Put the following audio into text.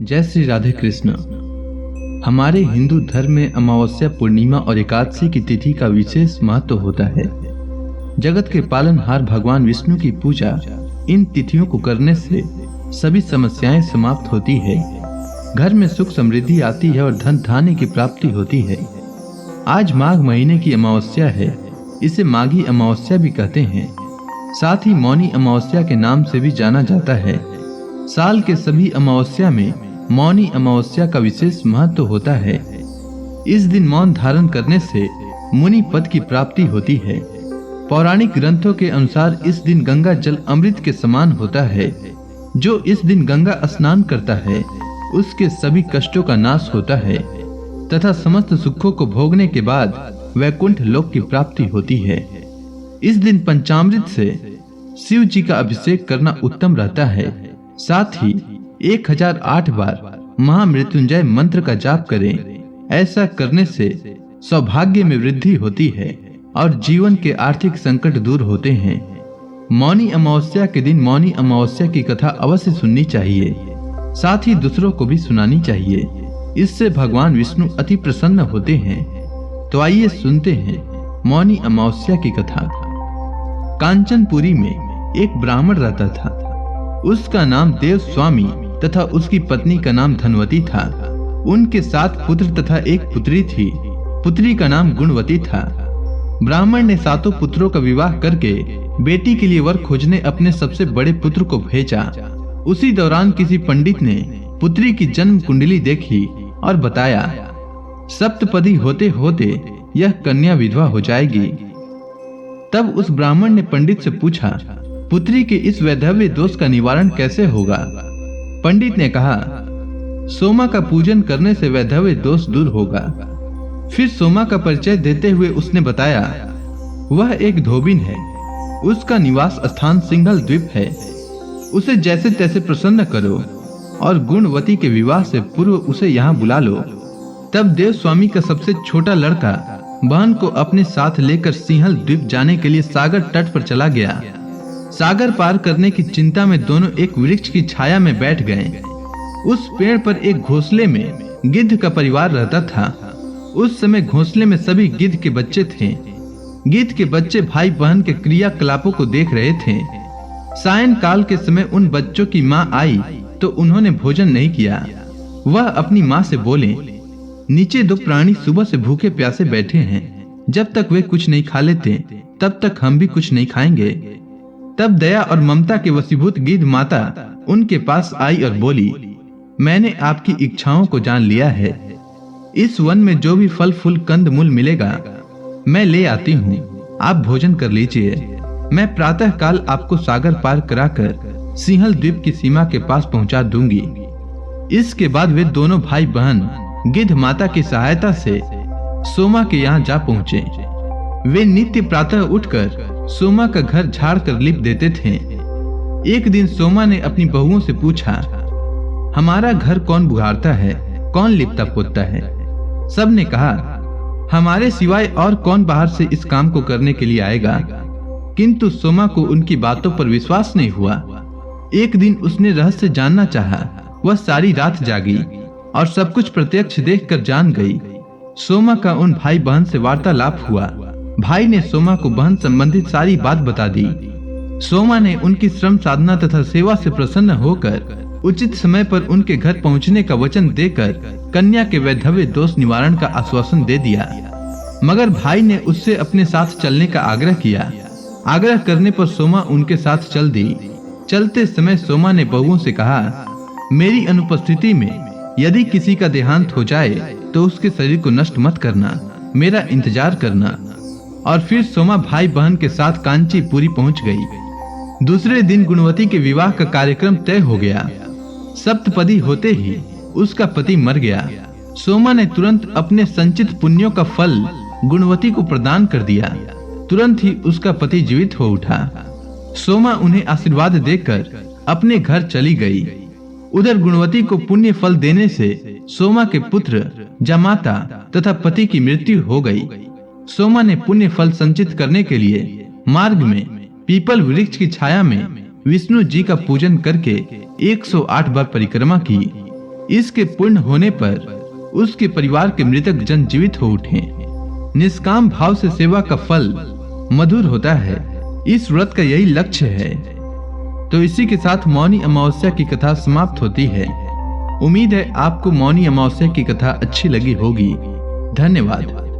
जय श्री राधे कृष्ण। हमारे हिंदू धर्म में अमावस्या, पूर्णिमा और एकादशी की तिथि का विशेष महत्व होता है। जगत के पालनहार भगवान विष्णु की पूजा इन तिथियों को करने से सभी समस्याएं समाप्त होती है, घर में सुख समृद्धि आती है और धन धान्य की प्राप्ति होती है। आज माघ महीने की अमावस्या है, इसे माघी अमावस्या भी कहते हैं। साथ ही मौनी अमावस्या के नाम से भी जाना जाता है। साल के सभी अमावस्या में मौनी अमावस्या का विशेष महत्व होता है। इस दिन मौन धारण करने से मुनि पद की प्राप्ति होती है। पौराणिक ग्रंथों के अनुसार इस दिन गंगा जल अमृत के समान होता है। जो इस दिन गंगा स्नान करता है उसके सभी कष्टों का नाश होता है तथा समस्त सुखों को भोगने के बाद वैकुंठ लोक की प्राप्ति होती है। इस दिन पंचामृत से शिव जी का अभिषेक करना उत्तम रहता है। साथ ही 1008 बार महामृत्युंजय मंत्र का जाप करें। ऐसा करने से सौभाग्य में वृद्धि होती है और जीवन के आर्थिक संकट दूर होते हैं। मौनी अमावस्या के दिन मौनी अमावस्या की कथा अवश्य सुननी चाहिए, साथ ही दूसरों को भी सुनानी चाहिए। इससे भगवान विष्णु अति प्रसन्न होते हैं। तो आइए सुनते हैं मौनी अमावस्या की कथा। कांचनपुरी में एक ब्राह्मण रहता था। उसका नाम देव स्वामी तथा उसकी पत्नी का नाम धनवती था। उनके 7 पुत्र तथा एक पुत्री थी। पुत्री का नाम गुणवती था। ब्राह्मण ने 7 पुत्रों का विवाह करके बेटी के लिए वर खोजने अपने सबसे बड़े पुत्र को भेजा। उसी दौरान किसी पंडित ने पुत्री की जन्म कुंडली देखी और बताया, सप्तपदी होते होते यह कन्या विधवा हो जाएगी। तब उस ब्राह्मण ने पंडित से पूछा, पुत्री के इस वैधव्य दोष का निवारण कैसे होगा? पंडित ने कहा, सोमा का पूजन करने से वैधव्य दोष दूर होगा। फिर सोमा का परिचय देते हुए उसने बताया, वह एक धोबिन है। उसका निवास स्थान सिंघल द्वीप है। उसे जैसे तैसे प्रसन्न करो और गुणवती के विवाह से पूर्व उसे यहाँ बुला लो। तब देव स्वामी का सबसे छोटा लड़का बहन को अपने साथ लेकर सिंहल द्वीप जाने के लिए सागर तट पर चला गया। सागर पार करने की चिंता में दोनों एक वृक्ष की छाया में बैठ गए। उस पेड़ पर एक घोंसले में गिद्ध का परिवार रहता था। उस समय घोंसले में सभी गिद्ध के बच्चे थे। गिद्ध के बच्चे भाई बहन के क्रियाकलापों को देख रहे थे। सायं काल के समय उन बच्चों की माँ आई तो उन्होंने भोजन नहीं किया। वह अपनी माँ से बोले, नीचे 2 प्राणी सुबह से भूखे प्यासे बैठे हैं। जब तक वे कुछ नहीं खा लेते तब तक हम भी कुछ नहीं खाएंगे। तब दया और ममता के वशीभूत गिद्ध माता उनके पास आई और बोली, मैंने आपकी इच्छाओं को जान लिया है। इस वन में जो भी फल फूल कंद मूल मिलेगा मैं ले आती हूँ। आप भोजन कर लीजिए। मैं प्रातः काल आपको सागर पार कराकर सिंहल द्वीप की सीमा के पास पहुँचा दूंगी। इसके बाद वे दोनों भाई बहन गिद्ध माता की सहायता से सोमा के यहाँ जा पहुँचे। वे नित्य प्रातः उठकर सोमा का घर झाड़ कर लिप देते थे। एक दिन सोमा ने अपनी बहुओं से पूछा, हमारा घर कौन बुहारता है, कौन लिपता पोतता है? सब ने कहा, हमारे सिवाय और कौन बाहर से इस काम को करने के लिए आएगा? किंतु सोमा को उनकी बातों पर विश्वास नहीं हुआ। एक दिन उसने रहस्य जानना चाहा। वह सारी रात जागी और सब कुछ प्रत्यक्ष देखकर जान गई। सोमा का उन भाई बहन से वार्तालाप हुआ। भाई ने सोमा को बहन संबंधित सारी बात बता दी। सोमा ने उनकी श्रम साधना तथा सेवा से प्रसन्न होकर उचित समय पर उनके घर पहुंचने का वचन देकर कन्या के वैधव्य दोष निवारण का आश्वासन दे दिया। मगर भाई ने उससे अपने साथ चलने का आग्रह किया। आग्रह करने पर सोमा उनके साथ चल दी। चलते समय सोमा ने बहुओं से कहा, मेरी अनुपस्थिति में यदि किसी का देहांत हो जाए तो उसके शरीर को नष्ट मत करना, मेरा इंतजार करना। और फिर सोमा भाई बहन के साथ कांचीपुरी पहुंच गई। दूसरे दिन गुणवती के विवाह का कार्यक्रम तय हो गया। सप्तपदी होते ही उसका पति मर गया। सोमा ने तुरंत अपने संचित पुण्यों का फल गुणवती को प्रदान कर दिया। तुरंत ही उसका पति जीवित हो उठा। सोमा उन्हें आशीर्वाद देकर अपने घर चली गई। उधर गुणवती को पुण्य फल देने से सोमा के पुत्र जामाता तथा पति की मृत्यु हो गई। सोमा ने पुण्य फल संचित करने के लिए मार्ग में पीपल वृक्ष की छाया में विष्णु जी का पूजन करके 108 बार परिक्रमा की। इसके पूर्ण होने पर उसके परिवार के मृतक जन जीवित हो उठें। निष्काम भाव से सेवा का फल मधुर होता है, इस व्रत का यही लक्ष्य है। तो इसी के साथ मौनी अमावस्या की कथा समाप्त होती है। उम्मीद है आपको मौनी अमावस्या की कथा अच्छी लगी होगी। धन्यवाद।